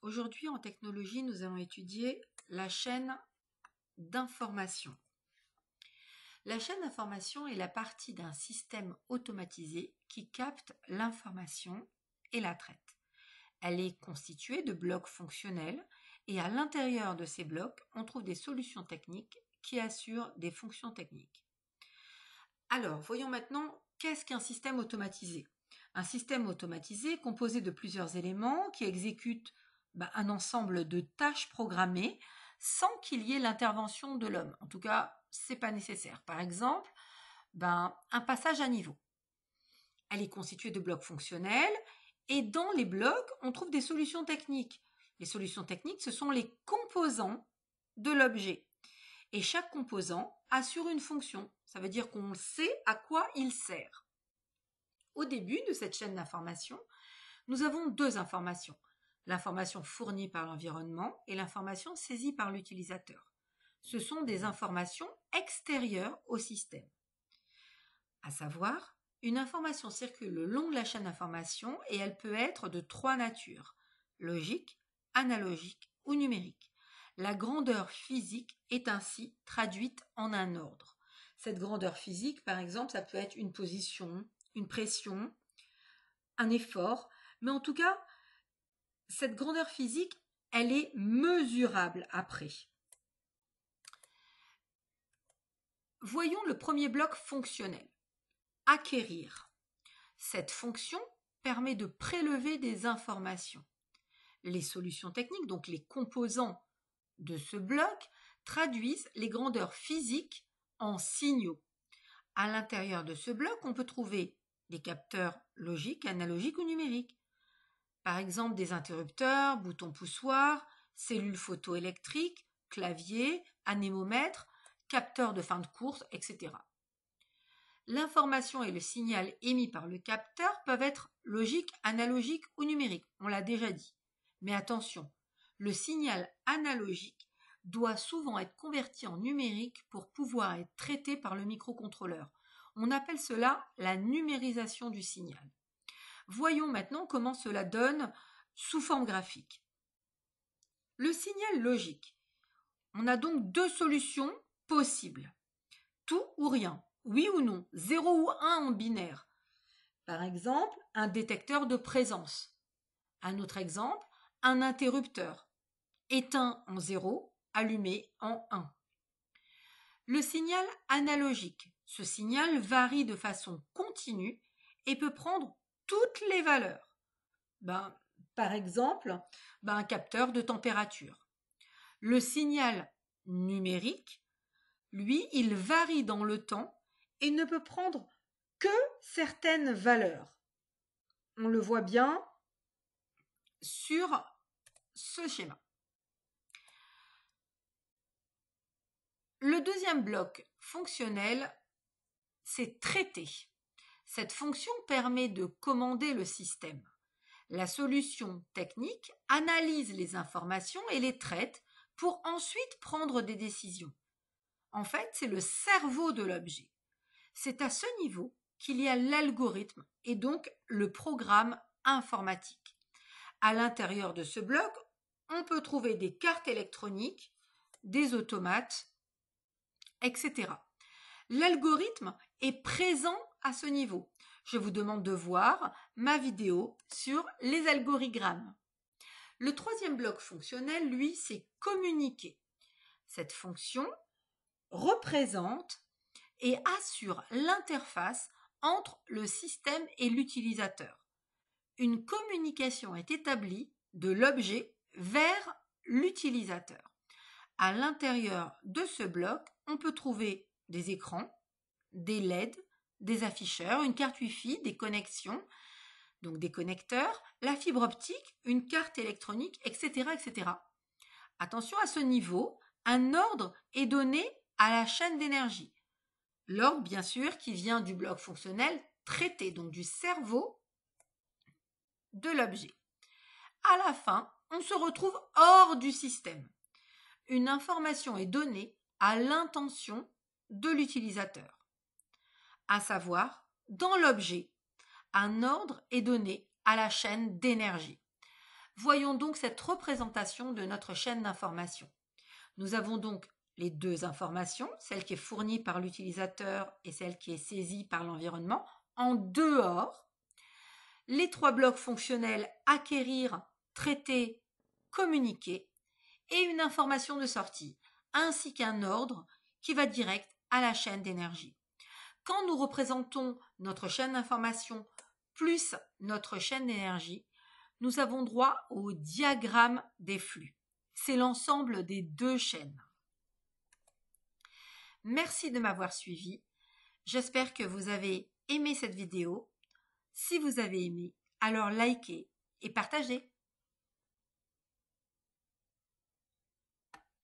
Aujourd'hui, en technologie, nous allons étudier la chaîne d'information. La chaîne d'information est la partie d'un système automatisé qui capte l'information et la traite. Elle est constituée de blocs fonctionnels et à l'intérieur de ces blocs, on trouve des solutions techniques qui assurent des fonctions techniques. Alors, voyons maintenant qu'est-ce qu'un système automatisé. Un système automatisé est composé de plusieurs éléments qui exécutent un ensemble de tâches programmées sans qu'il y ait l'intervention de l'homme. En tout cas, ce n'est pas nécessaire. Par exemple, un passage à niveau. Elle est constituée de blocs fonctionnels et dans les blocs, on trouve des solutions techniques. Les solutions techniques, ce sont les composants de l'objet. Et chaque composant assure une fonction. Ça veut dire qu'on sait à quoi il sert. Au début de cette chaîne d'information, nous avons deux informations. L'information fournie par l'environnement et l'information saisie par l'utilisateur. Ce sont des informations extérieures au système. À savoir, une information circule le long de la chaîne d'information et elle peut être de trois natures, logique, analogique ou numérique. La grandeur physique est ainsi traduite en un ordre. Cette grandeur physique, par exemple, ça peut être une position, une pression, un effort, mais en tout cas, cette grandeur physique, elle est mesurable après. Voyons le premier bloc fonctionnel. Acquérir. Cette fonction permet de prélever des informations. Les solutions techniques, donc les composants de ce bloc, traduisent les grandeurs physiques en signaux. À l'intérieur de ce bloc, on peut trouver des capteurs logiques, analogiques ou numériques. Par exemple, des interrupteurs, boutons poussoirs, cellules photoélectriques, clavier, anémomètre, capteurs de fin de course, etc. L'information et le signal émis par le capteur peuvent être logiques, analogiques ou numériques, on l'a déjà dit. Mais attention, le signal analogique doit souvent être converti en numérique pour pouvoir être traité par le microcontrôleur. On appelle cela la numérisation du signal. Voyons maintenant comment cela donne sous forme graphique. Le signal logique. On a donc deux solutions possibles. Tout ou rien, oui ou non, 0 ou 1 en binaire. Par exemple, un détecteur de présence. Un autre exemple, un interrupteur. Éteint en 0, allumé en 1. Le signal analogique. Ce signal varie de façon continue et peut prendre toutes les valeurs. Par exemple, un capteur de température. Le signal numérique, lui, il varie dans le temps et ne peut prendre que certaines valeurs. On le voit bien sur ce schéma. Le deuxième bloc fonctionnel, c'est traiter. Cette fonction permet de commander le système. La solution technique analyse les informations et les traite pour ensuite prendre des décisions. En fait, c'est le cerveau de l'objet. C'est à ce niveau qu'il y a l'algorithme et donc le programme informatique. À l'intérieur de ce bloc, on peut trouver des cartes électroniques, des automates, etc. L'algorithme est présent à ce niveau. Je vous demande de voir ma vidéo sur les algorigrammes. Le troisième bloc fonctionnel, lui, c'est communiquer. Cette fonction représente et assure l'interface entre le système et l'utilisateur. Une communication est établie de l'objet vers l'utilisateur. À l'intérieur de ce bloc, on peut trouver des écrans, des LED, des afficheurs, une carte Wi-Fi, des connexions, donc des connecteurs, la fibre optique, une carte électronique, etc., etc. Attention à ce niveau, un ordre est donné à la chaîne d'énergie. L'ordre, bien sûr, qui vient du bloc fonctionnel traité, donc du cerveau de l'objet. À la fin, on se retrouve hors du système. Une information est donnée à l'intention de l'utilisateur. À savoir, dans l'objet, un ordre est donné à la chaîne d'énergie. Voyons donc cette représentation de notre chaîne d'information. Nous avons donc les deux informations, celle qui est fournie par l'utilisateur et celle qui est saisie par l'environnement, en dehors. Les trois blocs fonctionnels acquérir, traiter, communiquer et une information de sortie, ainsi qu'un ordre qui va direct à la chaîne d'énergie. Quand nous représentons notre chaîne d'information plus notre chaîne d'énergie, nous avons droit au diagramme des flux. C'est l'ensemble des deux chaînes. Merci de m'avoir suivi. J'espère que vous avez aimé cette vidéo. Si vous avez aimé, alors likez et partagez.